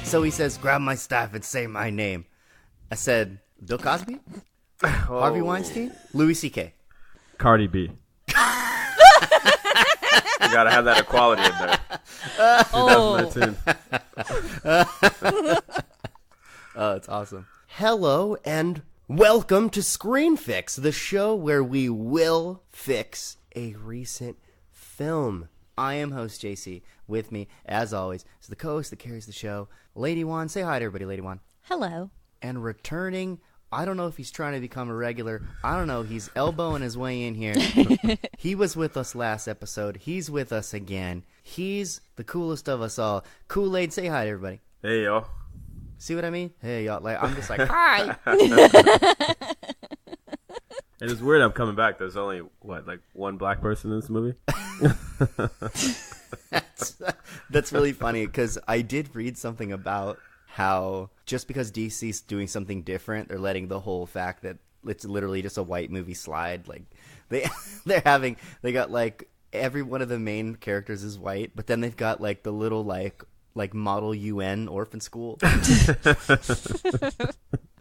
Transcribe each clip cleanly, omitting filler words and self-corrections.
So he says, grab my staff and say my name. I said, Bill Cosby? Harvey Weinstein? Louis C.K. Cardi B. You gotta have that equality in there. 2019. Oh, it's awesome. Hello and welcome to Screen Fix, the show where we will fix a recent film. I am host JC. With me, as always, is the co-host that carries the show, Lady-Wan. Say hi to everybody, Lady-Wan. Hello. And returning, I don't know if he's trying to become a regular. I don't know. He's elbowing his way in here. He was with us last episode. He's with us again. He's the coolest of us all. Kool Aid, say hi to everybody. Hey, yo. See what I mean? Hey, y'all. Like, I'm just like, hi. It is weird I'm coming back. There's only, one black person in this movie? That's really funny because I did read something about how just because DC's doing something different, they're letting the whole fact that it's literally just a white movie slide. Like they got like every one of the main characters is white, but then they've got like the little like model UN orphan school.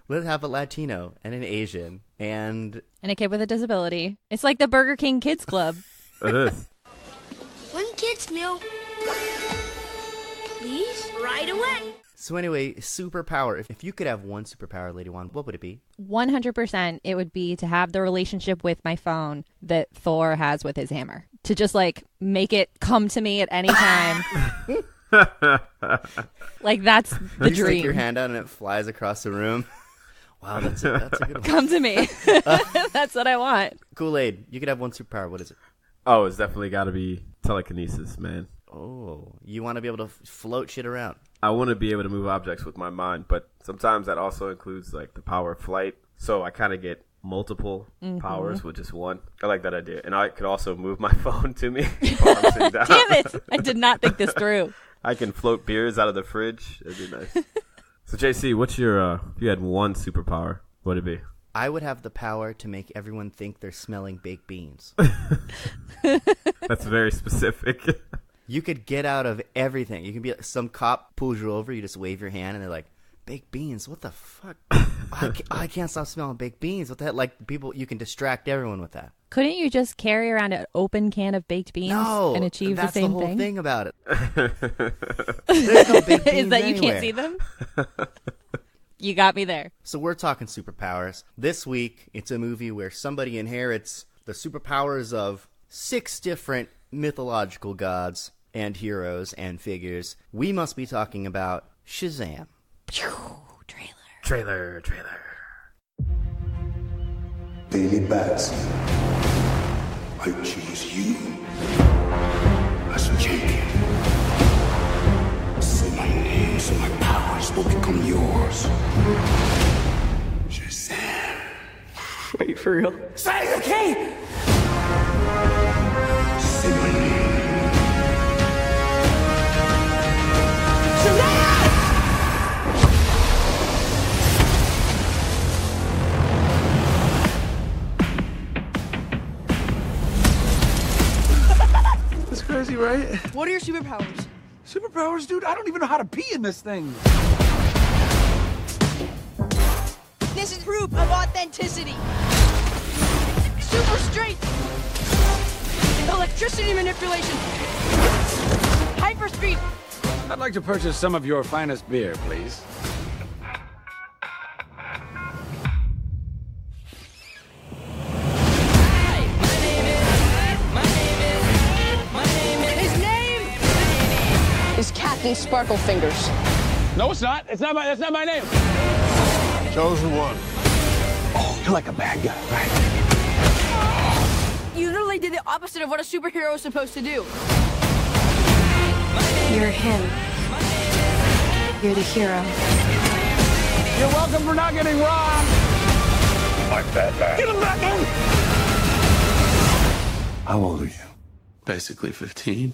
Let's have a Latino and an Asian and a kid with a disability. It's like the Burger King Kids Club. It is. One kid's meal, please, right away. So anyway, superpower. If you could have one superpower, Lady-Wan, what would it be? 100% it would be to have the relationship with my phone that Thor has with his hammer. To just like make it come to me at any time. Like that's the you dream. Stick your hand out and it flies across the room. Wow, that's a good one. Come to me. That's what I want. Kool Aid, you could have one superpower. What is it? Oh, it's definitely got to be telekinesis, man. Oh, you want to be able to float shit around. I want to be able to move objects with my mind, but sometimes that also includes like the power of flight. So I kind of get multiple powers with just one. I like that idea. And I could also move my phone to me while I'm sitting down. Damn it. I did not think this through. I can float beers out of the fridge. That'd be nice. So JC, what's your, if you had one superpower, what would it be? I would have the power to make everyone think they're smelling baked beans. That's very specific. You could get out of everything. You can be some cop pulls you over, you just wave your hand, and they're like, baked beans? What the fuck? I can't stop smelling baked beans. What the heck? Like, people, you can distract everyone with that. Couldn't you just carry around an open can of baked beans and achieve the same thing? thing? That's the whole thing about it. There's no baked beans Is that you anywhere. can't see them? You got me there. So we're talking superpowers. This week, it's a movie where somebody inherits the superpowers of 6 different mythological gods and heroes and figures. We must be talking about Shazam. Trailer. Daily Bats, I choose you as champion. Say my name so my powers will become yours. Shazam. Wait, for real? Say it, okay? Say my name. Shazam! That's crazy, right? What are your superpowers? Superpowers, dude? I don't even know how to pee in this thing. This is proof of authenticity. Super strength. Electricity manipulation. Hyperspeed. I'd like to purchase some of your finest beer, please. His name is Captain Sparkle Fingers. No, it's not. That's not my name. Chosen one. Oh, you're like a bad guy, right? You literally did the opposite of what a superhero is supposed to do. You're him. You're the hero. You're welcome for not getting robbed. Like Batman. Get him back in! How old are you? Basically 15.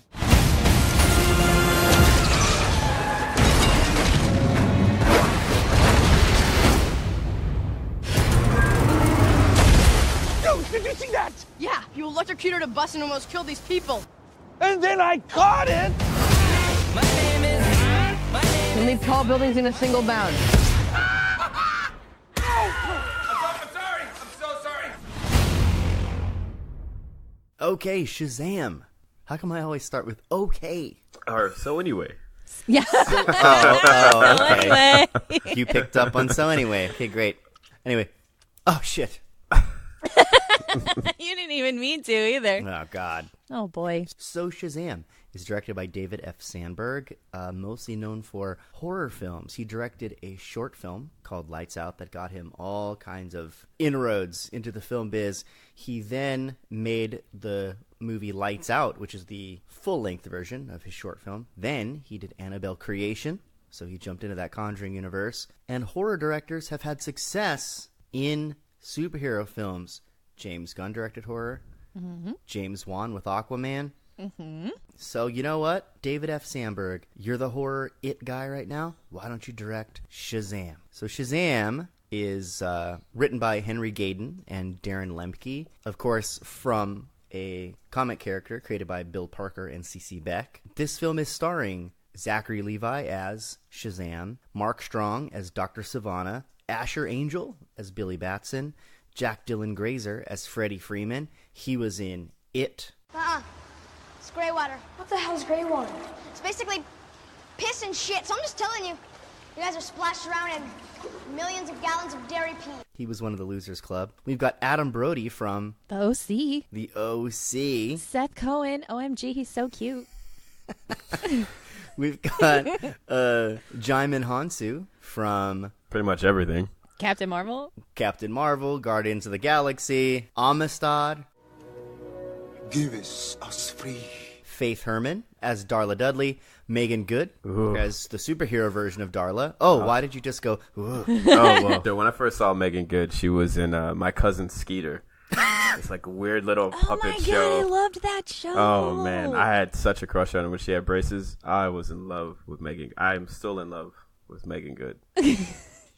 Did you see that? Yeah, you electrocuted a bus and almost killed these people. And then I caught it! And leap tall buildings in a single bound. Okay, Shazam. How come I always start with okay? So anyway. Yeah. Okay. You picked up on so anyway. Okay, great. Anyway. Oh, shit. You didn't even mean to either. Oh, God. Oh, boy. So Shazam is directed by David F. Sandberg, mostly known for horror films. He directed a short film called Lights Out that got him all kinds of inroads into the film biz. He then made the movie Lights Out, which is the full-length version of his short film. Then he did Annabelle Creation, so he jumped into that Conjuring universe. And horror directors have had success in superhero films. James Gunn directed horror. Mm-hmm. James Wan with Aquaman. Mm-hmm. So you know what? David F. Sandberg, you're the horror it guy right now. Why don't you direct Shazam? So Shazam is written by Henry Gayden and Darren Lemke. Of course, from a comic character created by Bill Parker and C.C. Beck. This film is starring Zachary Levi as Shazam, Mark Strong as Dr. Savannah, Asher Angel as Billy Batson, Jack Dylan Grazer as Freddie Freeman. He was in It. It's gray water. What the hell's gray water? It's basically piss and shit. So I'm just telling you, you guys are splashed around in millions of gallons of dairy pee. He was one of the Losers Club. We've got Adam Brody from The OC. The OC. Seth Cohen. OMG, he's so cute. We've got Jaimin Hansu from Pretty much everything. Captain Marvel. Captain Marvel, Guardians of the Galaxy, Amistad. Give us free. Faith Herman as Darla Dudley, Megan Good Ooh. as the superhero version of Darla. Oh, why did you just go, ooh? Oh, well. So when I first saw Megan Good, she was in My Cousin Skeeter. It's like a weird little puppet show. Oh my god, I loved that show. Oh man, I had such a crush on her when she had braces. I was in love with Megan. I'm still in love with Megan Good.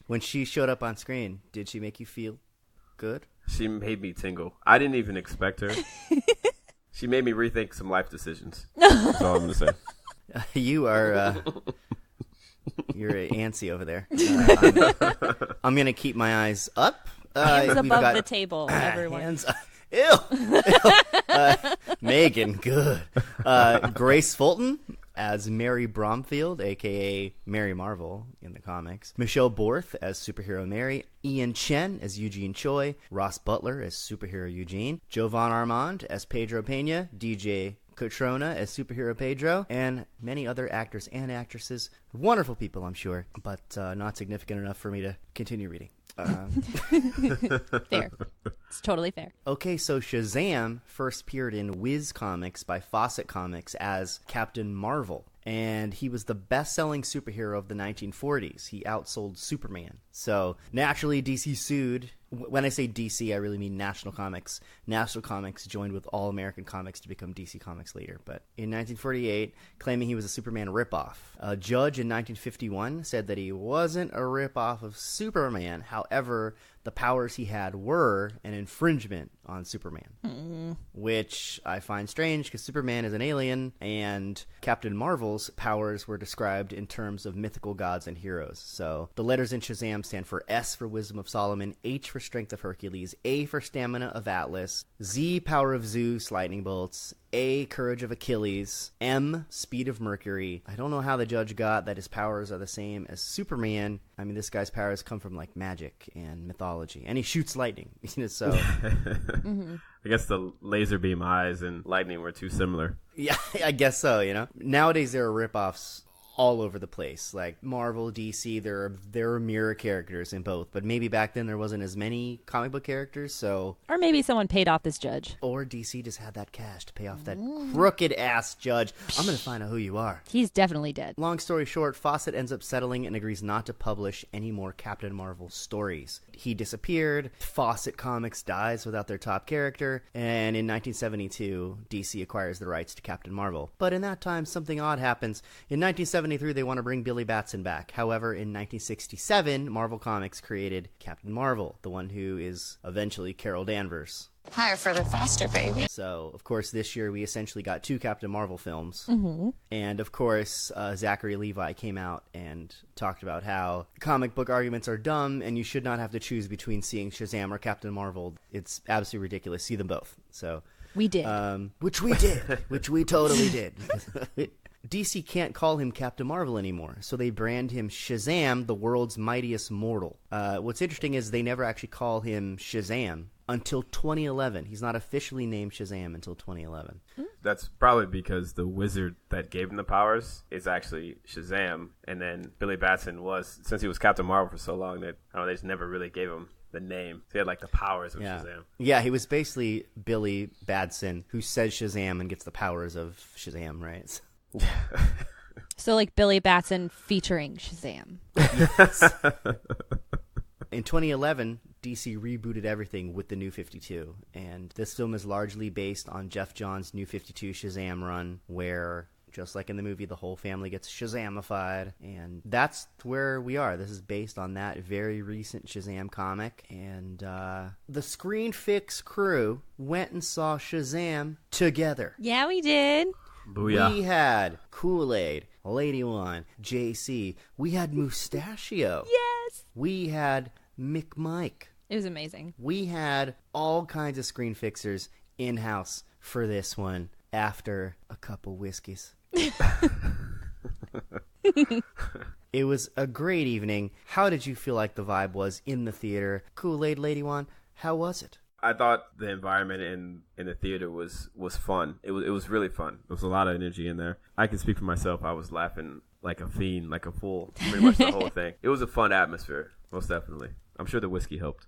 When she showed up on screen, did she make you feel good? She made me tingle. I didn't even expect her. She made me rethink some life decisions. That's all I'm gonna say. You are you're antsy over there. I'm gonna keep my eyes up. Hands we've above got- the table, everyone. Hands up. Ew. Megan Good. Grace Fulton as Mary Bromfield, a.k.a. Mary Marvel in the comics. Michelle Borth as superhero Mary. Ian Chen as Eugene Choi. Ross Butler as superhero Eugene. Jovan Armand as Pedro Pena. DJ Cotrona as superhero Pedro. And many other actors and actresses. Wonderful people, I'm sure, but not significant enough for me to continue reading. Fair. It's totally fair. Okay, so Shazam first appeared in Wiz Comics by Fawcett Comics as Captain Marvel. And he was the best-selling superhero of the 1940s. He outsold Superman. So, naturally, DC sued. When I say DC, I really mean National Comics. National Comics joined with All American Comics to become DC Comics later. But in 1948, claiming he was a Superman ripoff. A judge in 1951 said that he wasn't a ripoff of Superman. However, the powers he had were an infringement on Superman. Which I find strange because Superman is an alien and Captain Marvel's powers were described in terms of mythical gods and heroes. So the letters in Shazam stand for S for Wisdom of Solomon, H for Strength of Hercules, A for Stamina of Atlas, Z Power of Zeus, Lightning Bolts, A Courage of Achilles, M Speed of Mercury. I don't know how the judge got that his powers are the same as Superman. I mean, this guy's powers come from like magic and mythology, and he shoots lightning. So I guess the laser beam eyes and lightning were too similar. yeah, I guess so. Nowadays there are ripoffs all over the place. Like Marvel, DC, there are mirror characters in both. But maybe back then there wasn't as many comic book characters, so... Or maybe someone paid off this judge. Or DC just had that cash to pay off that crooked-ass judge. I'm going to find out who you are. He's definitely dead. Long story short, Fawcett ends up settling and agrees not to publish any more Captain Marvel stories. He disappeared, Fawcett Comics dies without their top character, and in 1972, DC acquires the rights to Captain Marvel. But in that time, something odd happens. In 1972, 1973, they want to bring Billy Batson back. However, in 1967, Marvel Comics created Captain Marvel, the one who is eventually Carol Danvers. Higher, further, faster, baby. So, of course, this year we essentially got 2 Captain Marvel films. Mm-hmm. And, of course, Zachary Levi came out and talked about how comic book arguments are dumb and you should not have to choose between seeing Shazam or Captain Marvel. It's absolutely ridiculous. See them both. So We did. Which we did. Which we totally did. DC can't call him Captain Marvel anymore, so they brand him Shazam, the world's mightiest mortal. What's interesting is they never actually call him Shazam until 2011. He's not officially named Shazam until 2011. That's probably because the wizard that gave him the powers is actually Shazam, and then Billy Batson was, since he was Captain Marvel for so long, that they just never really gave him the name. So he had like the powers of Shazam. Yeah, he was basically Billy Batson who says Shazam and gets the powers of Shazam, right? So like Billy Batson featuring Shazam. In 2011, DC rebooted everything with the New 52, and this film is largely based on Jeff Johns' New 52 Shazam run, where, just like in the movie, the whole family gets Shazamified, and that's where we are. This is based on that very recent Shazam comic, and the Screen Fix crew went and saw Shazam together. Yeah, we did. Booyah. We had Kool Aid, Lady-Wan, JC. We had Mustachio. Yes. We had McMike. It was amazing. We had all kinds of screen fixers in-house for this one after a couple whiskeys. It was a great evening. How did you feel like the vibe was in the theater? Kool Aid, Lady-Wan, how was it? I thought the environment in the theater was fun. It was really fun. There was a lot of energy in there. I can speak for myself. I was laughing like a fiend, like a fool, pretty much the whole thing. It was a fun atmosphere, most definitely. I'm sure the whiskey helped.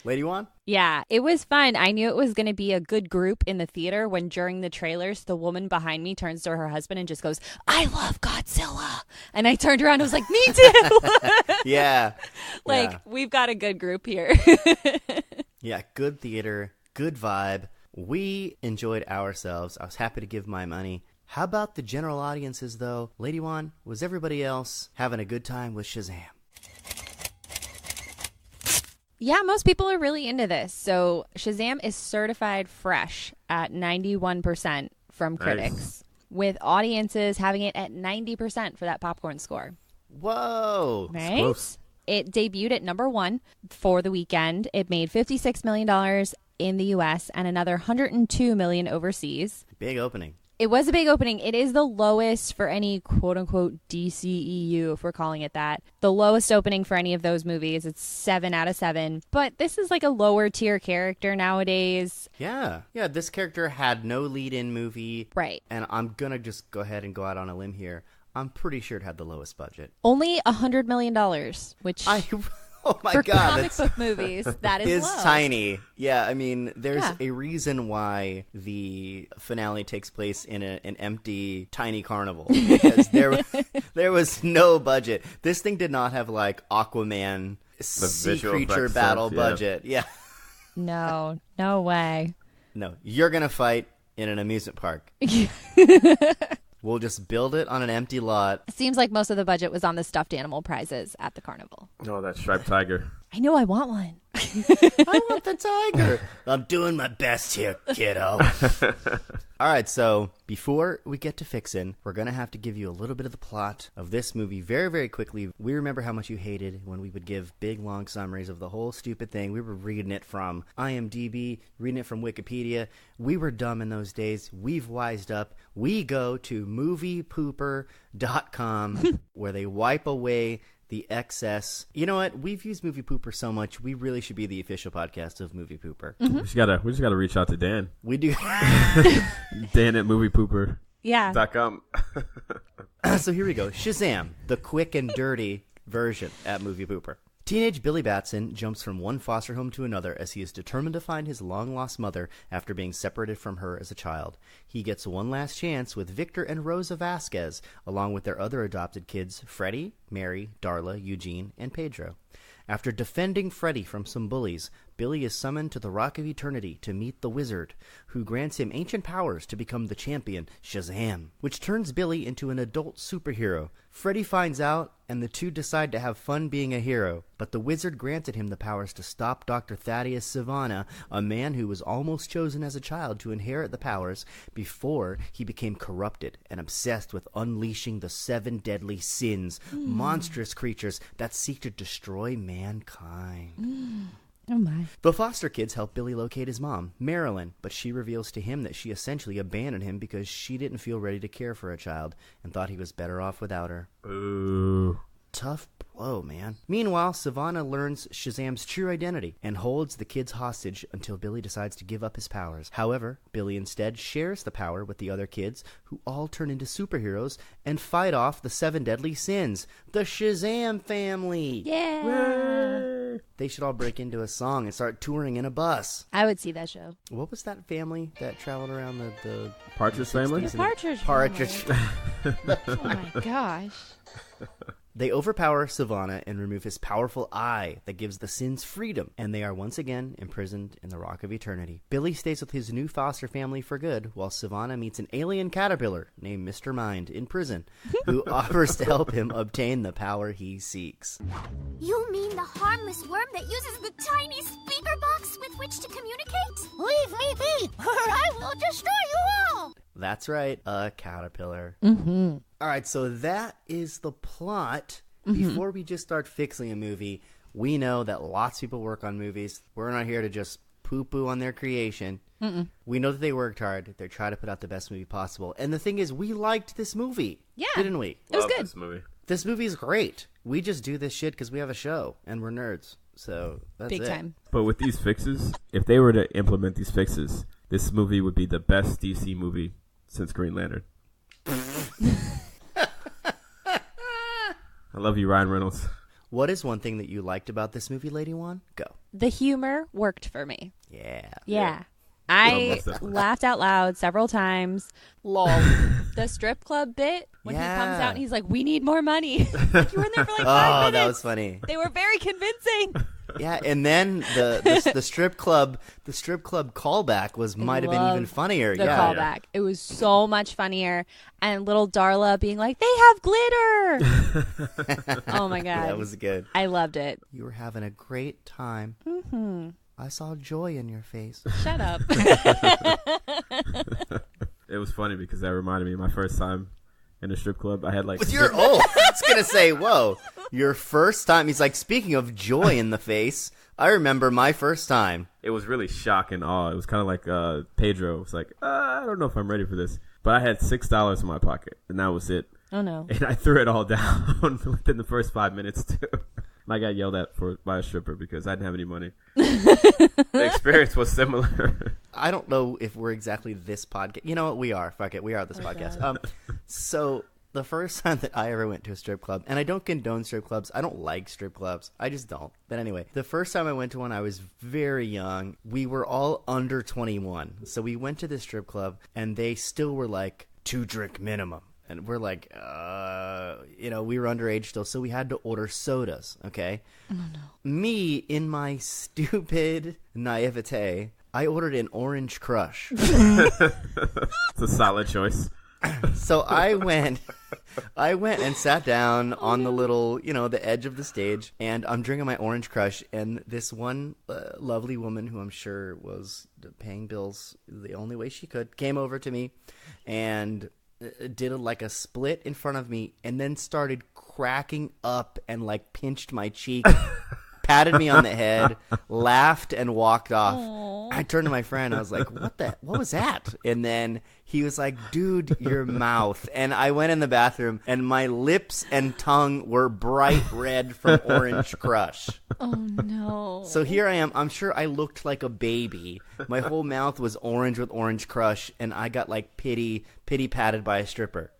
Lady-Wan? Yeah, it was fun. I knew it was going to be a good group in the theater when during the trailers, the woman behind me turns to her husband and just goes, "I love Godzilla." And I turned around and was like, "Me too." Yeah. We've got a good group here. Yeah, good theater, good vibe. We enjoyed ourselves. I was happy to give my money. How about the general audiences, though? Lady-Wan, was everybody else having a good time with Shazam? Yeah, most people are really into this. So Shazam is certified fresh at 91% from critics, with audiences having it at 90% for that popcorn score. Whoa. Right? Close. It debuted at number 1 for the weekend. It made $56 million in the U.S. and another $102 million overseas. Big opening. It was a big opening. It is the lowest for any quote-unquote DCEU, if we're calling it that. The lowest opening for any of those movies. It's 7 out of 7. But this is like a lower-tier character nowadays. Yeah. Yeah, this character had no lead-in movie. Right. And I'm going to just go ahead and go out on a limb here. I'm pretty sure it had the lowest budget. Only $100 million, which oh my for God, comic book movies, that is low. tiny. Yeah, I mean, there's a reason why the finale takes place in an empty, tiny carnival. Because there was no budget. This thing did not have, like, Aquaman sea creature battle budget. Yeah. No way. No, you're going to fight in an amusement park. We'll just build it on an empty lot. It seems like most of the budget was on the stuffed animal prizes at the carnival. Oh, that striped tiger. I know, I want one. I want the tiger. I'm doing my best here, kiddo. All right, so before we get to fixin', we're going to have to give you a little bit of the plot of this movie very, very quickly. We remember how much you hated when we would give big, long summaries of the whole stupid thing. We were reading it from IMDb, reading it from Wikipedia. We were dumb in those days. We've wised up. We go to moviepooper.com where they wipe away the excess. You know what? We've used Movie Pooper so much. We really should be the official podcast of Movie Pooper. Mm-hmm. We just gotta reach out to Dan. We do. Dan at moviepooper.com. Yeah. So here we go. Shazam, the quick and dirty version at Movie Pooper. Teenage Billy Batson jumps from one foster home to another as he is determined to find his long-lost mother after being separated from her as a child. He gets one last chance with Victor and Rosa Vasquez, along with their other adopted kids, Freddie, Mary, Darla, Eugene, and Pedro. After defending Freddie from some bullies, Billy is summoned to the Rock of Eternity to meet the Wizard, who grants him ancient powers to become the champion, Shazam, which turns Billy into an adult superhero. Freddy finds out, and the two decide to have fun being a hero, but the Wizard granted him the powers to stop Dr. Thaddeus Sivana, a man who was almost chosen as a child to inherit the powers before he became corrupted and obsessed with unleashing the 7 deadly sins, monstrous creatures that seek to destroy mankind. Oh my. The foster kids help Billy locate his mom, Marilyn, but she reveals to him that she essentially abandoned him because she didn't feel ready to care for a child and thought he was better off without her. Ooh. Tough blow, man. Meanwhile, Sivana learns Shazam's true identity and holds the kids hostage until Billy decides to give up his powers. However, Billy instead shares the power with the other kids, who all turn into superheroes and fight off the 7 deadly sins, the Shazam family. Yeah. They should all break into a song and start touring in a bus. I would see that show. What was that family that traveled around the Partridge Family? The Partridge Partridge. Oh my gosh. They overpower Sivana and remove his powerful eye that gives the sins freedom, and they are once again imprisoned in the Rock of Eternity. Billy stays with his new foster family for good, while Sivana meets an alien caterpillar named Mr. Mind in prison, who offers to help him obtain the power he seeks. You mean the harmless worm that uses the tiny speaker box with which to communicate? Leave me be, or I will destroy you all! That's right, a caterpillar. Mm-hmm. All right, so that is the plot. Before we just start fixing a movie, we know that lots of people work on movies. We're not here to just poo-poo on their creation. We know that they worked hard. They're trying to put out the best movie possible. And the thing is, we liked this movie. Yeah. Didn't we? It was Love good. This movie. This movie is great. We just do this shit because we have a show, and we're nerds. So that's Big it. time. But with these fixes, if they were to implement these fixes, this movie would be the best DC movie since Green Lantern. I love you, Ryan Reynolds. What is one thing that you liked about this movie, Lady-Wan? Go. The humor worked for me. Yeah. Yeah. I laughed out loud several times. Lol. The strip club bit, when he comes out and he's like, we need more money. You were in there for like 5 minutes. Oh, that was funny. They were very convincing. Yeah, and then the strip club callback might have been even funnier. The yeah. callback. It was so much funnier. And little Darla being like, they have glitter. Oh my God. That was good. I loved it. You were having a great time. Mm-hmm. I saw joy in your face. Shut up. It was funny because that reminded me of my first time in a strip club. I had like... With your... Oh, I was going to say, whoa. Your first time. He's like, speaking of joy in the face, I remember my first time. It was really shock and awe. It was kind of like Pedro. It was like, I don't know if I'm ready for this. But I had $6 in my pocket, and that was it. Oh, no. And I threw it all down within the first 5 minutes, too. I got yelled at by a stripper because I didn't have any money. The experience was similar. I don't know if we're exactly this podcast. You know what? We are. Fuck it. We are this podcast. So the first time that I ever went to a strip club, and I don't condone strip clubs. I don't like strip clubs. I just don't. But anyway, the first time I went to one, I was very young. We were all under 21. So we went to this strip club, and they still were like 2-drink minimum. And we're like, we were underage still, so we had to order sodas, okay? Oh, no. Me, in my stupid naivete, I ordered an Orange Crush. It's a solid choice. So I went and sat down on the little, the edge of the stage, and I'm drinking my Orange Crush, and this one lovely woman, who I'm sure was paying bills the only way she could, came over to me and did a split in front of me, and then started cracking up and pinched my cheek, patted me on the head, laughed, and walked off. Aww. I turned to my friend. I was like, what was that? And then he was like, dude, your mouth. And I went in the bathroom, and my lips and tongue were bright red from Orange Crush. Oh, no. So here I am. I'm sure I looked like a baby. My whole mouth was orange with Orange Crush, and I got pity patted by a stripper.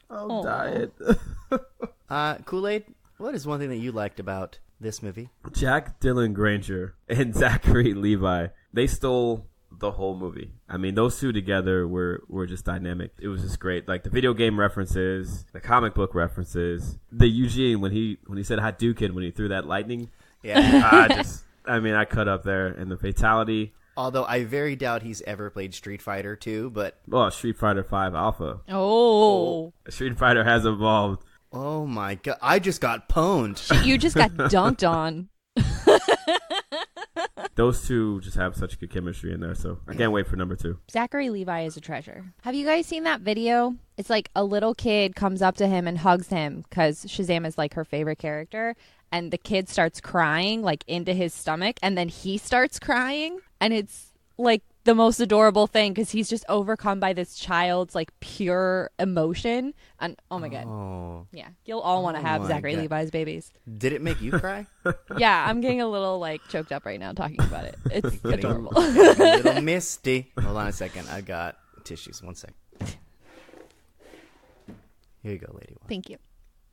I'll die it. Kool Aid, what is one thing that you liked about this movie? Jack Dylan Granger and Zachary Levi, they stole the whole movie. I mean, those two together were just dynamic. It was just great. Like the video game references, the comic book references, the Eugene when he said Hadouken when he threw that lightning. Yeah. I mean, I cut up there, and the fatality. Although I very doubt he's ever played Street Fighter 2, but... Well, Street Fighter 5 Alpha. Oh. Street Fighter has evolved. Oh my god, I just got pwned. You just got dunked on. Those two just have such good chemistry in there, so I can't wait for number 2. Zachary Levi is a treasure. Have you guys seen that video? It's like a little kid comes up to him and hugs him because Shazam is like her favorite character. And the kid starts crying like into his stomach. And then he starts crying. And it's like the most adorable thing because he's just overcome by this child's like pure emotion. And oh my God. Oh. Yeah. You'll all want to have Zachary God. Levi's babies. Did it make you cry? Yeah. I'm getting a little like choked up right now talking about it. It's adorable. A little misty. Hold on a second. I got tissues. One sec. Here you go, Lady-Wan. Thank you.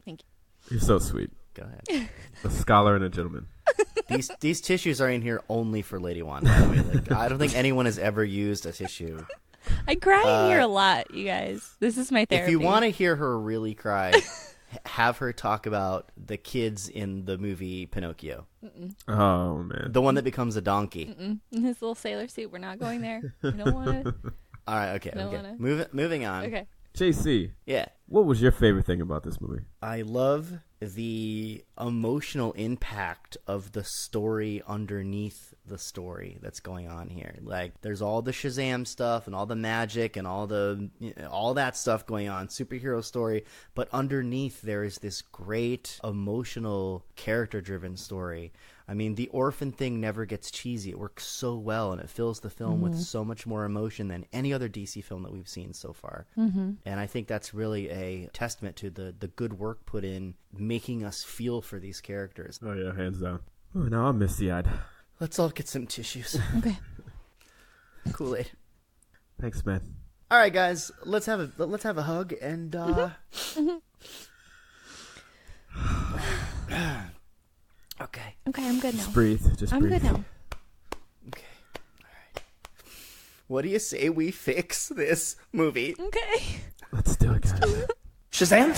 Thank you. You're so sweet. Go ahead. A scholar and a gentleman. These tissues are in here only for Lady-Wan, by the way. Like, I don't think anyone has ever used a tissue. I cry in here a lot, you guys. This is my therapy. If you want to hear her really cry, have her talk about the kids in the movie Pinocchio. Oh, man. The one that becomes a donkey. In his little sailor suit. We're not going there. I don't want to. All right, okay. Wanna... Moving on. Okay. JC. Yeah. What was your favorite thing about this movie? I love the emotional impact of the story underneath the story that's going on here. Like, there's all the Shazam stuff and all the magic and all that stuff going on, superhero story, but underneath there is this great emotional character-driven story. I mean, the orphan thing never gets cheesy. It works so well, and it fills the film with so much more emotion than any other DC film that we've seen so far. And I think that's really a testament to the good work put in making us feel for these characters. Oh, yeah, hands down. Oh, now I'm misty-eyed. Let's all get some tissues. Okay. Kool Aid. Thanks, man. All right, guys, let's have a hug and Okay. Okay, I'm good now. Just breathe. I'm good now. Okay. All right. What do you say we fix this movie? Okay. Let's do it, guys. Shazam?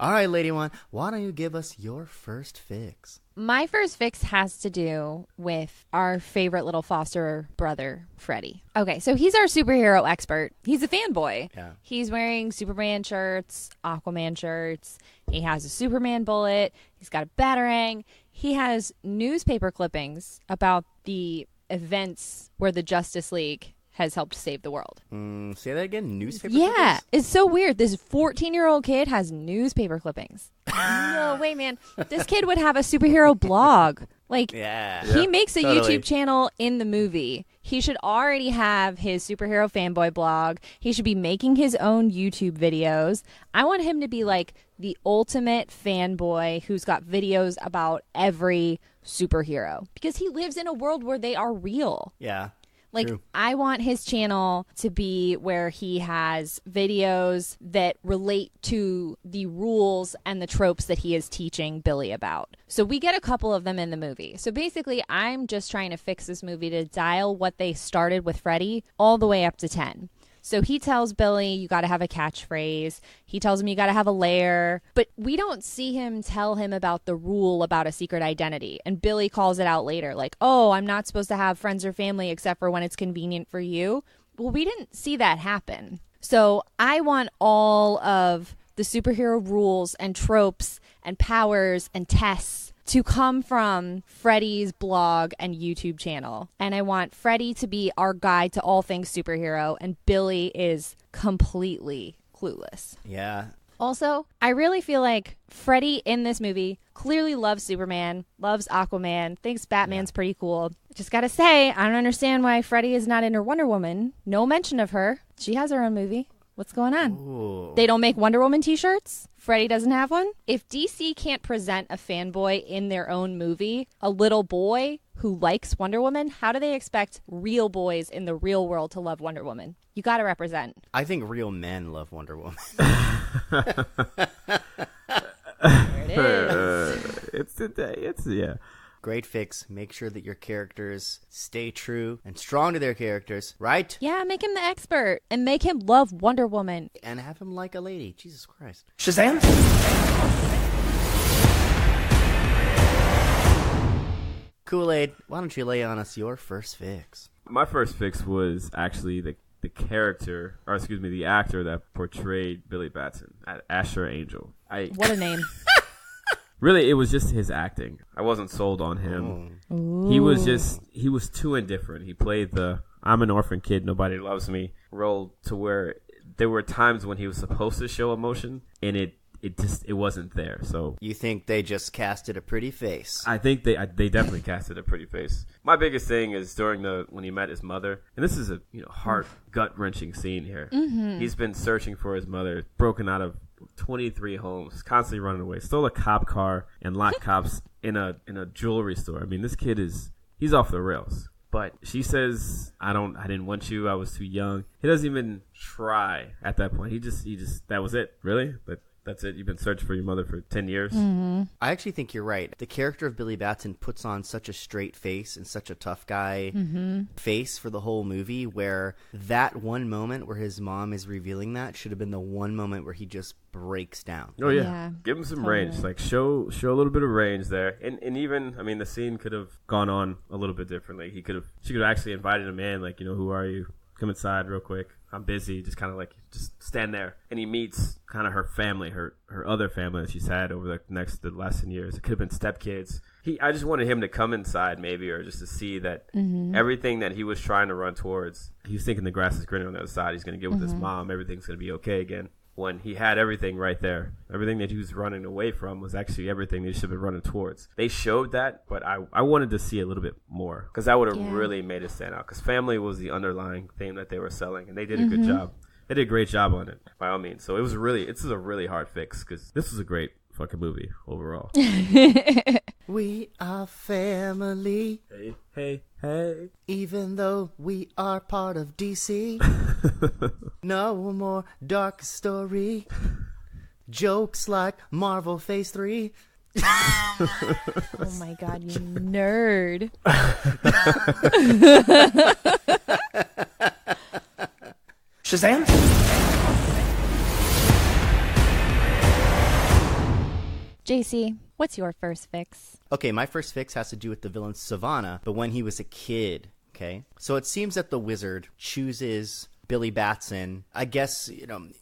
All right, Lady-Wan, why don't you give us your first fix? My first fix has to do with our favorite little foster brother, Freddy. Okay, so he's our superhero expert. He's a fanboy. Yeah. He's wearing Superman shirts, Aquaman shirts. He has a Superman bullet. He's got a batarang. He has newspaper clippings about the events where the Justice League has helped save the world. Say that again? Newspaper Yeah, clippings? it's so weird. This 14-year-old kid has newspaper clippings. No way, man. This kid would have a superhero blog. Like, he makes a totally. YouTube channel in the movie. He should already have his superhero fanboy blog. He should be making his own YouTube videos. I want him to be like the ultimate fanboy who's got videos about every superhero because he lives in a world where they are real. Yeah. Like, True. I want his channel to be where he has videos that relate to the rules and the tropes that he is teaching Billy about. So we get a couple of them in the movie. So basically, I'm just trying to fix this movie to dial what they started with Freddy all the way up to 10. So he tells Billy, you got to have a catchphrase. He tells him you got to have a lair. But we don't see him tell him about the rule about a secret identity. And Billy calls it out later, like, oh, I'm not supposed to have friends or family except for when it's convenient for you. Well, we didn't see that happen. So I want all of the superhero rules and tropes and powers and tests to come from Freddy's blog and YouTube channel. And I want Freddy to be our guide to all things superhero, and Billy is completely clueless. Yeah. Also, I really feel like Freddy in this movie clearly loves Superman, loves Aquaman, thinks Batman's pretty cool. Just gotta say, I don't understand why Freddy is not into Wonder Woman. No mention of her. She has her own movie. What's going on? Ooh. They don't make Wonder Woman t-shirts? Freddy doesn't have one? If DC can't present a fanboy in their own movie, a little boy who likes Wonder Woman, how do they expect real boys in the real world to love Wonder Woman? You gotta represent. I think real men love Wonder Woman. There it is. It's yeah. Great fix. Make sure that your characters stay true and strong to their characters, right? Yeah, make him the expert and make him love Wonder Woman. And have him like a lady. Jesus Christ. Shazam? Kool Aid, why don't you lay on us your first fix? My first fix was actually the character, or excuse me, the actor that portrayed Billy Batson, Asher Angel. What a name. Really, it was just his acting. I wasn't sold on him. Ooh. He was too indifferent. He played the I'm an orphan kid, nobody loves me role, to where there were times when he was supposed to show emotion, and it wasn't there. So you think they just casted a pretty face? I think they definitely casted a pretty face. My biggest thing is during when he met his mother, and this is a heart gut wrenching scene here. Mm-hmm. He's been searching for his mother, broken out of 23 homes, constantly running away, stole a cop car and locked cops in a jewelry store. I mean, this kid he's off the rails. But she says, I didn't want you. I was too young. He doesn't even try at that point. He just that was it. Really? But that's it. You've been searching for your mother for 10 years. Mm-hmm. I actually think you're right. The character of Billy Batson puts on such a straight face and such a tough guy face for the whole movie, where that one moment where his mom is revealing that should have been the one moment where he just breaks down. Oh, yeah. Give him some range. Like, show a little bit of range there. And even, I mean, the scene could have gone on a little bit differently. She could have actually invited him in, like, who are you? Come inside real quick. I'm busy. Just kind of just stand there. And he meets kind of her family, her other family that she's had over the last 10 years. It could have been stepkids. I just wanted him to come inside maybe, or just to see that everything that he was trying to run towards, he was thinking the grass is greener on the other side. He's going to get with his mom. Everything's going to be okay again. When he had everything right there. Everything that he was running away from was actually everything that he should have been running towards. They showed that, but I wanted to see a little bit more, because that would have really made it stand out, because family was the underlying theme that they were selling, and they did a good job. They did a great job on it, by all means. So this is a really hard fix, because this was a great fucking movie overall. We are family. Hey, hey, hey. Even though we are part of DC. No more dark story. Jokes like Marvel Phase 3. Oh my god, you nerd. Shazam? JC, what's your first fix? Okay, my first fix has to do with the villain Savannah, but when he was a kid, okay? So it seems that the wizard chooses Billy Batson, I guess,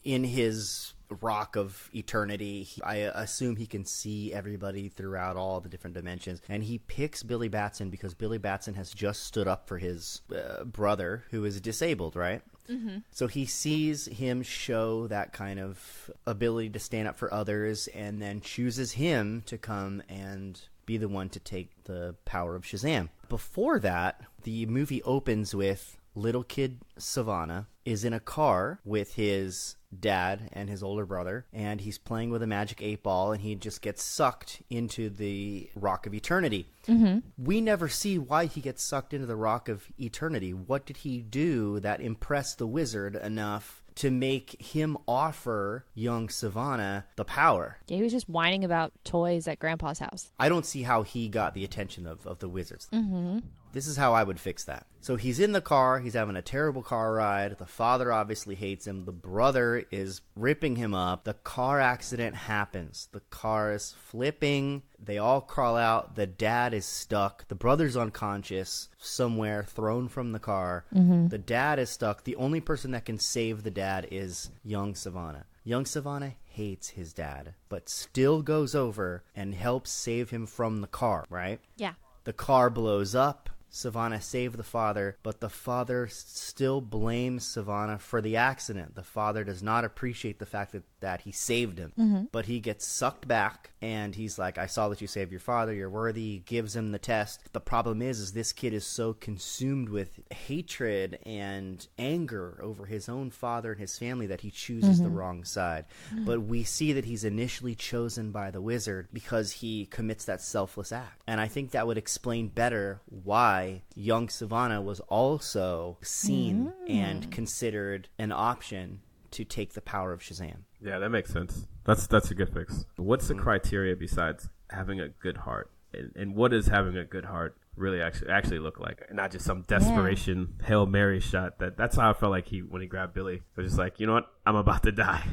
in his rock of eternity. I assume he can see everybody throughout all the different dimensions, and he picks Billy Batson because Billy Batson has just stood up for his brother who is disabled, right? Mm-hmm. So he sees him show that kind of ability to stand up for others, and then chooses him to come and be the one to take the power of Shazam. Before that, the movie opens with little kid Savannah is in a car with his dad and his older brother, and he's playing with a magic 8-ball, and he just gets sucked into the Rock of Eternity. Mm-hmm. We never see why he gets sucked into the Rock of Eternity. What did he do that impressed the wizard enough to make him offer young Savannah the power? Yeah, he was just whining about toys at Grandpa's house. I don't see how he got the attention of the wizards. Mm-hmm. This is how I would fix that. So he's in the car. He's having a terrible car ride. The father obviously hates him. The brother is ripping him up. The car accident happens. The car is flipping. They all crawl out. The dad is stuck. The brother's unconscious somewhere, thrown from the car. Mm-hmm. The dad is stuck. The only person that can save the dad is young Savannah. Young Savannah hates his dad, but still goes over and helps save him from the car, right? Yeah. The car blows up. Savannah saved the father, but the father still blames Savannah for the accident. The father does not appreciate the fact that he saved him. Mm-hmm. But he gets sucked back, and he's like, I saw that you saved your father, you're worthy. He gives him the test. The problem is this kid is so consumed with hatred and anger over his own father and his family that he chooses the wrong side. Mm-hmm. But we see that he's initially chosen by the wizard because he commits that selfless act. And I think that would explain better why young Savannah was also seen and considered an option to take the power of Shazam. Yeah, that makes sense. That's a good fix. What's the criteria besides having a good heart? And what does having a good heart really actually look like? Not just some desperation Hail Mary shot. That's how I felt like when he grabbed Billy. It was just like, you know what? I'm about to die.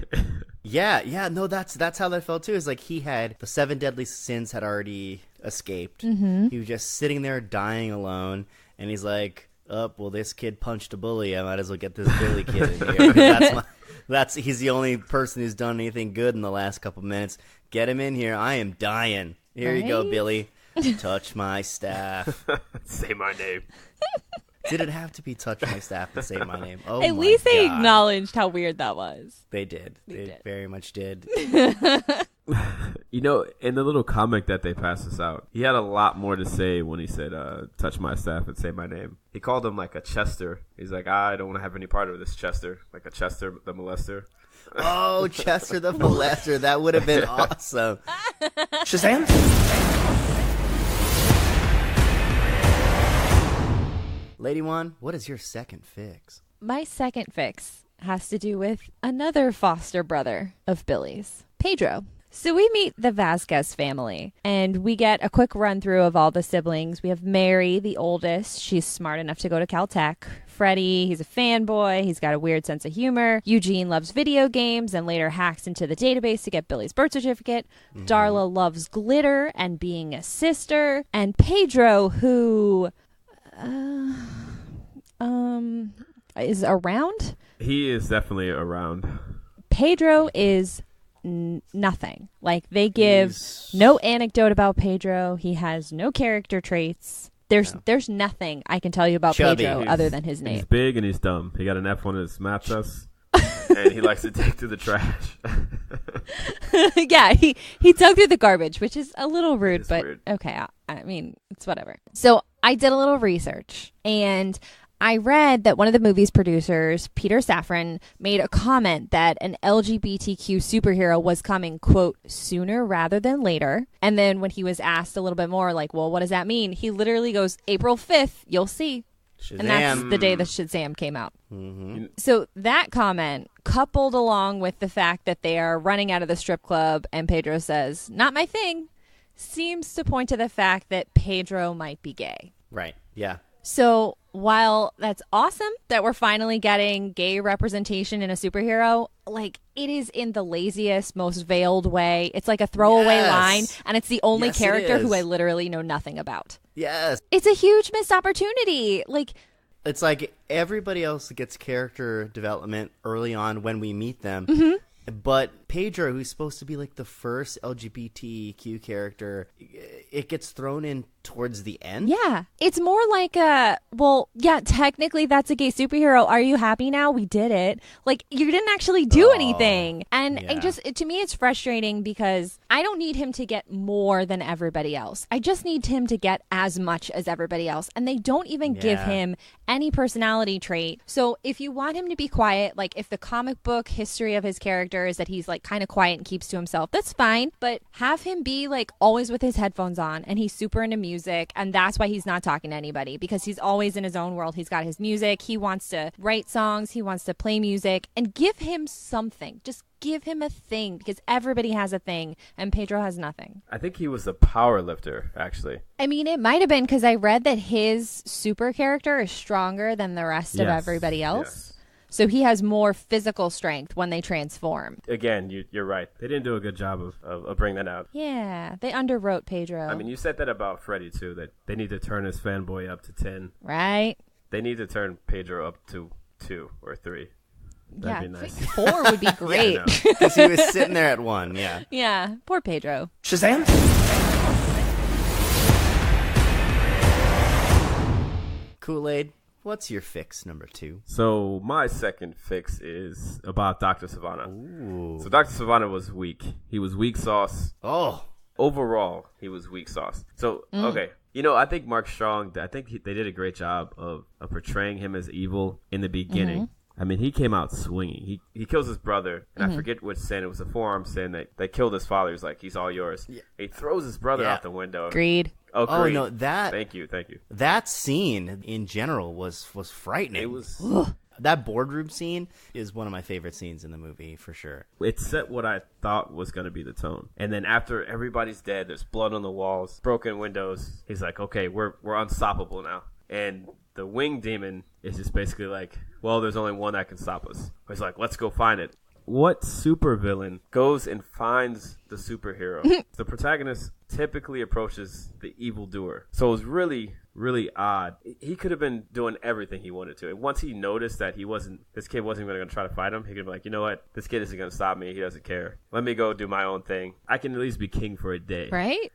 Yeah, no, that's how that felt too. It's like he had the 7 deadly sins had already escaped. He was just sitting there dying alone, and he's like, "Oh, well, this kid punched a bully. I might as well get this Billy kid in here. He's the only person who's done anything good in the last couple minutes. Get him in here. I am dying. Here you go, Billy. Touch my staff. Say my name." Did it have to be touch my staff to say my name? Oh, At my least they God. acknowledged how weird that was. They did. They very much did. You know, in the little comic that they passed us out, he had a lot more to say when he said, touch my staff and say my name. He called him like a Chester. He's like, I don't want to have any part of this Chester. Like a Chester the molester. Oh, Chester the molester. That would have been awesome. Shazam? Lady-Wan, what is your second fix? My second fix has to do with another foster brother of Billy's, Pedro. So we meet the Vasquez family, and we get a quick run through of all the siblings. We have Mary, the oldest. She's smart enough to go to Caltech. Freddie, he's a fanboy. He's got a weird sense of humor. Eugene loves video games and later hacks into the database to get Billy's birth certificate. Darla loves glitter and being a sister. And Pedro, who... is around? He is definitely around. Pedro is nothing. Like, they give no anecdote about Pedro. He has no character traits. There's nothing I can tell you about Chubby. Pedro other than his name. He's big and he's dumb. He got an F on his math test. And he likes to dig through the trash. Yeah, he dug through the garbage, which is a little rude, but weird. Okay, I mean, it's whatever. So I did a little research, and I read that one of the movie's producers, Peter Safran, made a comment that an LGBTQ superhero was coming, quote, sooner rather than later. And then when he was asked a little bit more, like, well, what does that mean? He literally goes, April 5th, you'll see. Shazam. And that's the day that Shazam came out. Mm-hmm. So that comment, coupled along with the fact that they are running out of the strip club and Pedro says, not my thing, seems to point to the fact that Pedro might be gay. Right, yeah. So while that's awesome that we're finally getting gay representation in a superhero, like, it is in the laziest, most veiled way. It's like a throwaway line, and it's the only character who I literally know nothing about. Yes. It's a huge missed opportunity. Like, It's like everybody else gets character development early on when we meet them. But Pedro, who's supposed to be like the first LGBTQ character, it gets thrown in towards the end. yeah, it's more like technically that's a gay superhero. Are you happy now? We did it. Like, you didn't actually do anything. And to me, it's frustrating because I don't need him to get more than everybody else. I just need him to get as much as everybody else. And they don't even give him any personality trait. So if you want him to be quiet, like if the comic book history of his character is that he's like kind of quiet and keeps to himself, that's fine. But have him be like always with his headphones on and he's super into music, and that's why he's not talking to anybody, because he's always in his own world. He's got his music, he wants to write songs, he wants to play music, and give him something. Just give him a thing, because everybody has a thing and Pedro has nothing. I think he was a power lifter, actually. I mean, it might have been because I read that his super character is stronger than the rest of everybody else. Yes. So he has more physical strength when they transform. Again, you're right. They didn't do a good job of bringing that out. Yeah, they underwrote Pedro. I mean, you said that about Freddie, too, that they need to turn his fanboy up to 10. Right? They need to turn Pedro up to 2 or 3. That'd be nice. 4 would be great. Because he was sitting there at 1, yeah. Yeah, poor Pedro. Shazam? Kool Aid, what's your fix number 2? So my second fix is about Dr. Savannah. Ooh. So Dr. Savannah was weak. He was weak sauce. Oh. Overall, he was weak sauce. So, okay. You know, I think Mark Strong, they did a great job of portraying him as evil in the beginning. I mean, he came out swinging. He kills his brother, and I forget which sin. It was a forearm sin that killed his father. He's like, he's all yours. Yeah. He throws his brother out the window. Agreed. Oh, great. No, that. Thank you. That scene in general was frightening. It was. That boardroom scene is one of my favorite scenes in the movie, for sure. It set what I thought was going to be the tone. And then after everybody's dead, there's blood on the walls, broken windows. He's like, okay, we're unstoppable now. And the wing demon is just basically like, well, there's only one that can stop us. He's like, let's go find it. what supervillain goes and finds the superhero? The protagonist typically approaches the evildoer. So it was really, really odd. He could have been doing everything he wanted to. And once he noticed that this kid wasn't even going to try to fight him, he could be like, you know what? This kid isn't going to stop me. He doesn't care. Let me go do my own thing. I can at least be king for a day. Right?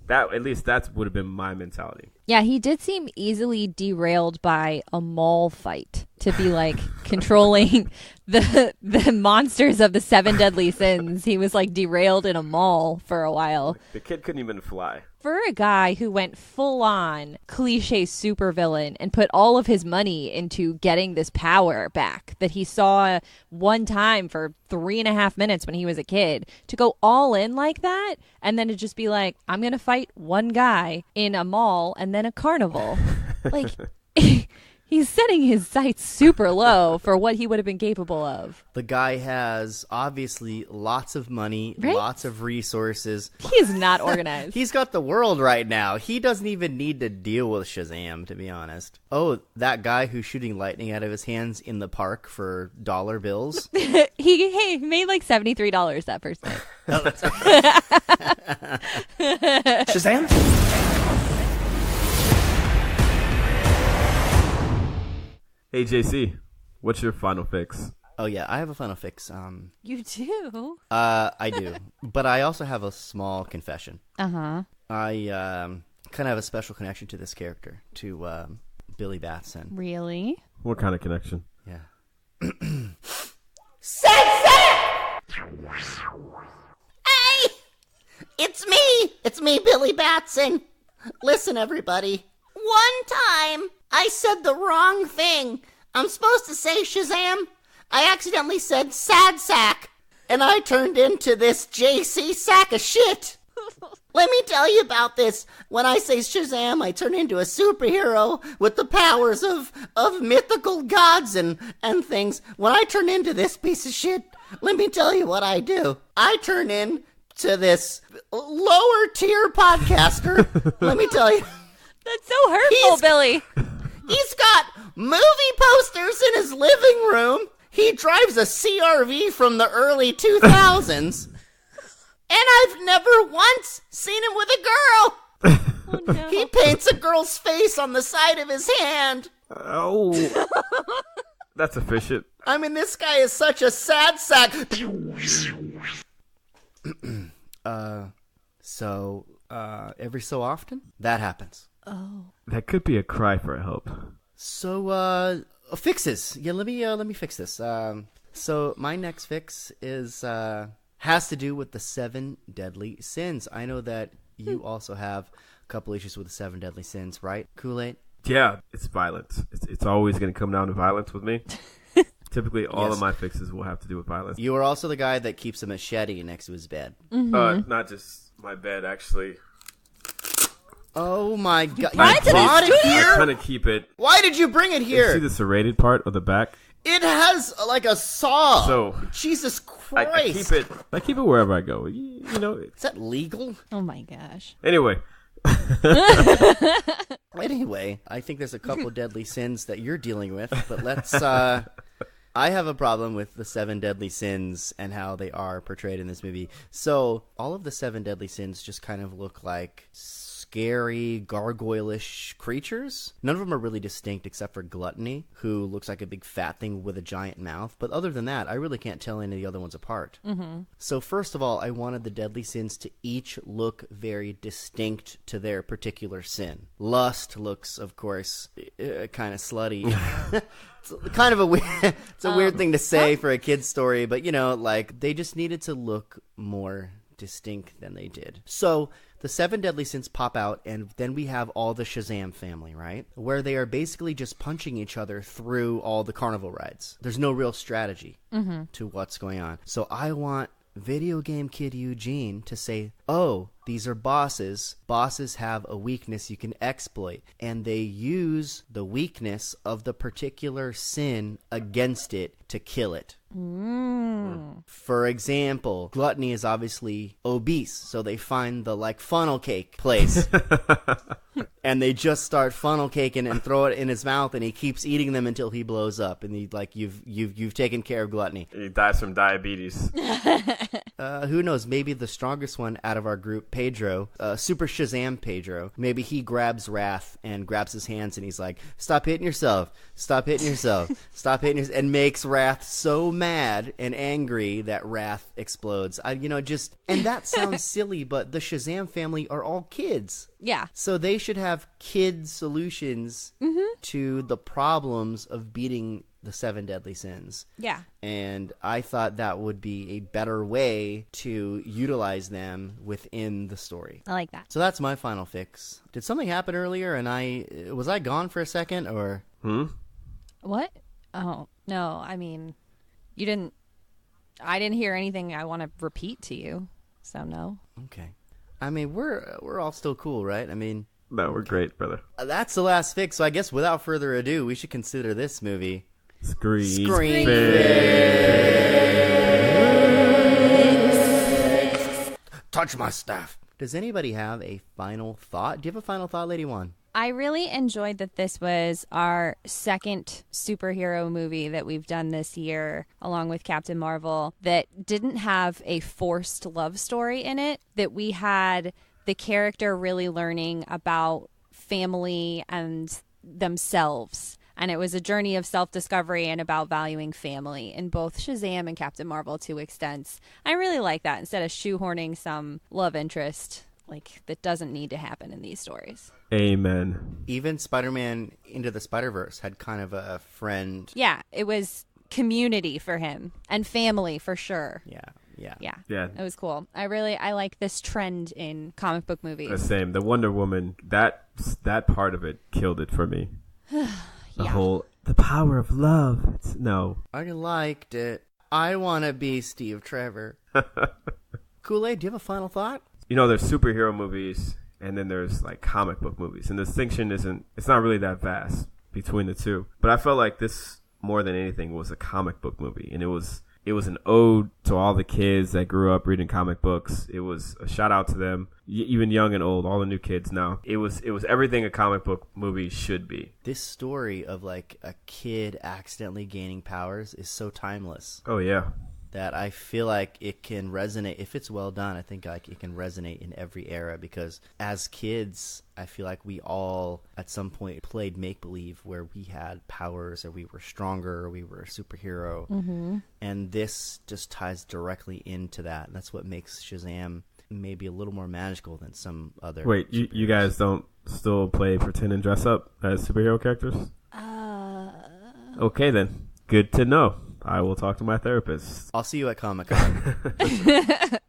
At least that would have been my mentality. Yeah, he did seem easily derailed by a mall fight to be like controlling the monsters of the 7 deadly sins. He was like derailed in a mall for a while. The kid couldn't even fly. For a guy who went full on cliche supervillain and put all of his money into getting this power back that he saw one time for 3.5 minutes when he was a kid, to go all in like that and then to just be like, I'm going to fight one guy in a mall and then a carnival. Like, he's setting his sights super low for what he would have been capable of. The guy has obviously lots of money, right? Lots of resources. He is not organized. He's got the world right now. He doesn't even need to deal with Shazam, to be honest. Oh, that guy who's shooting lightning out of his hands in the park for dollar bills? he made like $73 that first night. Oh, that's right. Shazam? Hey, JC, what's your final fix? Oh, yeah, I have a final fix. You do? I do. But I also have a small confession. Uh-huh. I kind of have a special connection to this character, to Billy Batson. Really? What kind of connection? Yeah. Hey! It's me, Billy Batson. Listen, everybody. One time, I said the wrong thing. I'm supposed to say Shazam. I accidentally said sad sack. And I turned into this JC sack of shit. Let me tell you about this. When I say Shazam, I turn into a superhero with the powers of mythical gods and things. When I turn into this piece of shit, let me tell you what I do. I turn into this lower tier podcaster. Let me tell you. That's so hurtful, Billy. He's got movie posters in his living room. He drives a CRV from the early 2000s. And I've never once seen him with a girl. Oh, no. He paints a girl's face on the side of his hand. Oh. That's efficient. I mean, this guy is such a sad sack. So, every so often, that happens. Oh. That could be a cry for help. So, fixes. Yeah, let me fix this. So my next fix is has to do with the 7 deadly sins. I know that you also have a couple issues with the 7 deadly sins, right, Kool Aid? Yeah, it's violence. It's always going to come down to violence with me. Typically, all of my fixes will have to do with violence. You are also the guy that keeps a machete next to his bed. Mm-hmm. Not just my bed, actually. Oh my god! You brought it here? I kind of keep it. Why did you bring it here? See the serrated part of the back? It has like a saw. So Jesus Christ! I keep it wherever I go. You know, is that legal? Oh my gosh. Anyway. Anyway, I think there's a couple deadly sins that you're dealing with, but let's. I have a problem with the 7 deadly sins and how they are portrayed in this movie. So all of the 7 deadly sins just kind of look like scary, gargoyle-ish creatures. None of them are really distinct except for Gluttony, who looks like a big fat thing with a giant mouth. But other than that, I really can't tell any of the other ones apart. Mm-hmm. So first of all, I wanted the deadly sins to each look very distinct to their particular sin. Lust looks, of course, kind of slutty. It's kind of a weird, it's a weird thing to say for a kid's story, but, you know, like, they just needed to look more distinct than they did. So the 7 deadly sins pop out, and then we have all the Shazam family, right? Where they are basically just punching each other through all the carnival rides. There's no real strategy to what's going on. So I want video game kid Eugene to say, oh, these are bosses. Bosses have a weakness you can exploit, and they use the weakness of the particular sin against it to kill it. For example, Gluttony is obviously obese, so they find the, like, funnel cake place. and they just start funnel caking and throw it in his mouth, and he keeps eating them until he blows up, and you've taken care of gluttony. He dies from diabetes. Who knows? Maybe the strongest one out of our group, Pedro, Super Shazam Pedro. Maybe he grabs Wrath and grabs his hands, and he's like, "Stop hitting yourself! Stop hitting yourself! Stop hitting yourself!" And makes Wrath so mad and angry that Wrath explodes. And that sounds silly, but the Shazam family are all kids. Yeah. So they should have kid solutions to the problems of beating the 7 deadly sins. Yeah. And I thought that would be a better way to utilize them within the story. I like that. So that's my final fix. Did something happen earlier and was I gone for a second or? What? Oh, no. I mean, I didn't hear anything I want to repeat to you. So no. Okay. I mean, we're all still cool, right? I mean, No, we're great, brother. that's the last fix. So I guess without further ado, we should consider this movie. Screen Touch my staff. Does anybody have a final thought? Do you have a final thought, Lady-Wan? I really enjoyed that this was our second superhero movie that we've done this year, along with Captain Marvel, that didn't have a forced love story in it, that we had the character really learning about family and themselves. And it was a journey of self-discovery and about valuing family in both Shazam and Captain Marvel to extents. I really like that instead of shoehorning some love interest that doesn't need to happen in these stories. Amen. Even Spider-Man Into the Spider-Verse had kind of a friend. Yeah, it was community for him and family for sure. Yeah. It was cool. I like this trend in comic book movies. The same. The Wonder Woman, that part of it killed it for me. The power of love. No. I liked it. I want to be Steve Trevor. Kool Aid, do you have a final thought? There's superhero movies and then there's comic book movies. And the distinction it's not really that vast between the two. But I felt like this, more than anything, was a comic book movie. And it was an ode to all the kids that grew up reading comic books. It was a shout out to them, even young and old, all the new kids now. It was everything a comic book movie should be. This story of a kid accidentally gaining powers is so timeless. Oh, yeah. That I feel like it can resonate. If it's well done, I think it can resonate in every era, because as kids, I feel like we all at some point played make-believe where we had powers or we were stronger or we were a superhero. Mm-hmm. And this just ties directly into that. That's what makes Shazam maybe a little more magical than some other. Wait, you guys don't still play pretend and dress up as superhero characters? Okay, then. Good to know. I will talk to my therapist. I'll see you at Comic-Con.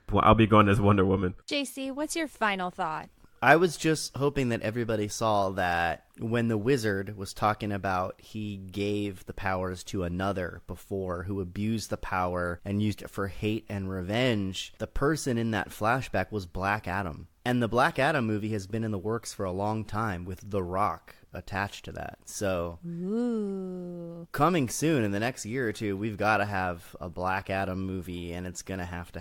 Well, I'll be going as Wonder Woman. JC, what's your final thought? I was just hoping that everybody saw that when the wizard was talking about he gave the powers to another before who abused the power and used it for hate and revenge, the person in that flashback was Black Adam. And the Black Adam movie has been in the works for a long time with The Rock attached to that. So coming soon in the next year or two, we've got to have a Black Adam movie, and it's going to have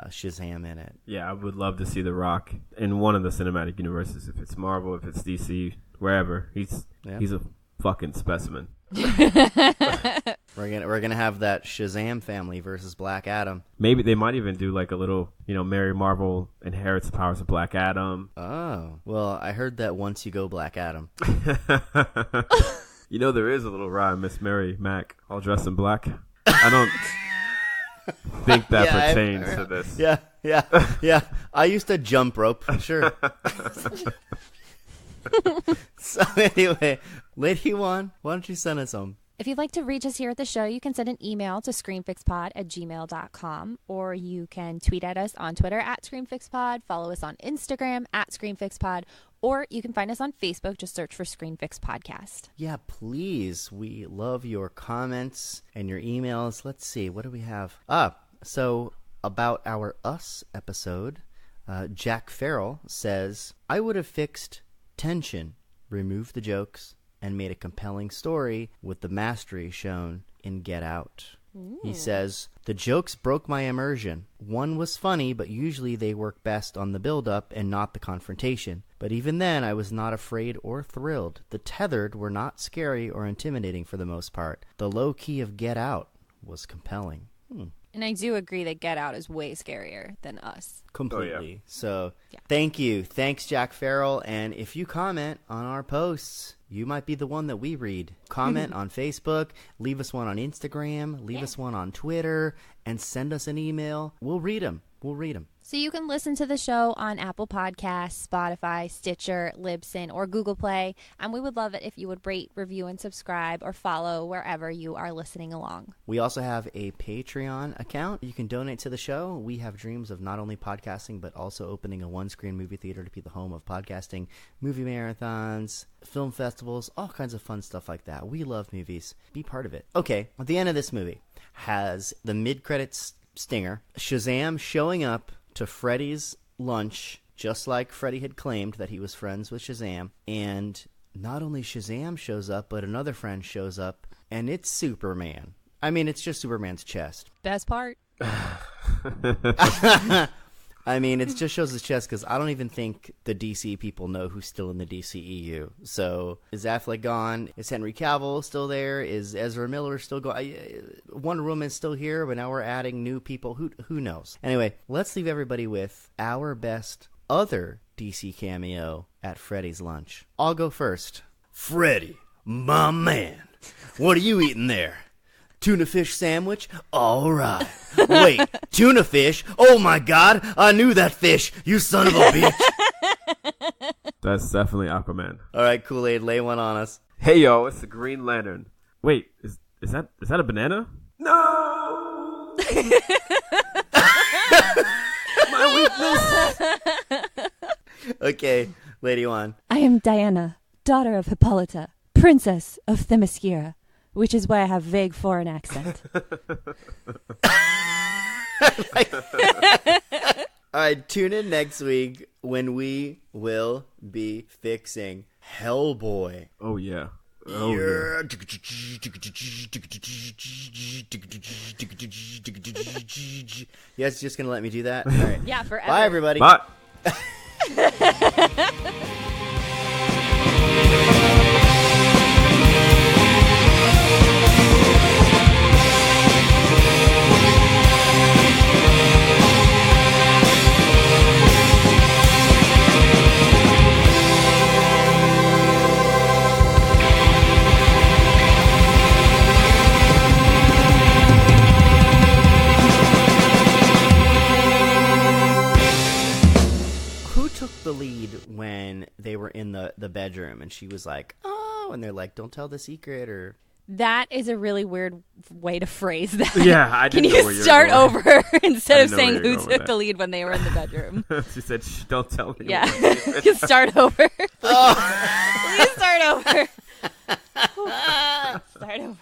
Shazam in it. Yeah, I would love to see The Rock in one of the cinematic universes. If it's Marvel, if it's DC, wherever. He's a fucking specimen. We're gonna have that Shazam family versus Black Adam. Maybe they might even do a little, Mary Marvel inherits the powers of Black Adam. Oh, well, I heard that once you go Black Adam. There is a little rhyme, Miss Mary Mac, all dressed in black. I don't think that pertains to this. Yeah. I used to jump rope, sure. So anyway, Lady-Wan, why don't you send us home? If you'd like to reach us here at the show, you can send an email to screenfixpod@gmail.com, or you can tweet at us on Twitter @ScreenFixPod, follow us on Instagram @ScreenFixPod, or you can find us on Facebook. Just search for Screenfix Podcast. Yeah, please. We love your comments and your emails. Let's see. What do we have? So about our Us episode, Jack Farrell says, I would have fixed tension, removed the jokes, and made a compelling story with the mastery shown in Get Out. He says, the jokes broke my immersion. One was funny, but usually they work best on the build-up and not the confrontation. But even then, I was not afraid or thrilled. The tethered were not scary or intimidating for the most part. The low key of Get Out was compelling. And I do agree that Get Out is way scarier than Us. Completely. Oh, yeah. So, Thank you. Thanks, Jack Farrell. And if you comment on our posts, you might be the one that we read. Comment on Facebook, leave us one on Instagram, leave us one on Twitter, and send us an email. We'll read them. So you can listen to the show on Apple Podcasts, Spotify, Stitcher, Libsyn, or Google Play. And we would love it if you would rate, review, and subscribe or follow wherever you are listening along. We also have a Patreon account. You can donate to the show. We have dreams of not only podcasting, but also opening a one-screen movie theater to be the home of podcasting, movie marathons, film festivals, all kinds of fun stuff like that. We love movies. Be part of it. Okay, at the end of this movie has the mid-credits stinger, Shazam showing up to Freddy's lunch, just like Freddy had claimed that he was friends with Shazam. And not only Shazam shows up, but another friend shows up, and it's Superman. I mean, it's just Superman's chest. Best part? I mean, it just shows his chest because I don't even think the DC people know who's still in the DCEU. So, is Affleck gone? Is Henry Cavill still there? Is Ezra Miller still gone? Wonder Woman's still here, but now we're adding new people. Who knows? Anyway, let's leave everybody with our best other DC cameo at Freddy's lunch. I'll go first. Freddy, my man, what are you eating there? Tuna fish sandwich? All right. Wait, tuna fish? Oh my God, I knew that fish, you son of a bitch. That's definitely Aquaman. All right, Kool Aid, lay one on us. Hey, yo, it's the Green Lantern. Wait, is that a banana? No! My weakness! Okay, Lady-Wan. I am Diana, daughter of Hippolyta, princess of Themyscira, which is why I have vague foreign accent. All right, tune in next week when we will be fixing Hellboy. Oh, yeah. Yeah. You guys just going to let me do that? All right. Yeah, forever. Bye, everybody. Bye. The lead when they were in the bedroom and she was like, oh, and they're like, don't tell the secret, or that is a really weird way to phrase that. Yeah, I didn't know where you were start going. over instead of saying where you who were going took the lead when they were in the bedroom? She said, shh, don't tell me. Yeah, you start over. Please start over. Start over.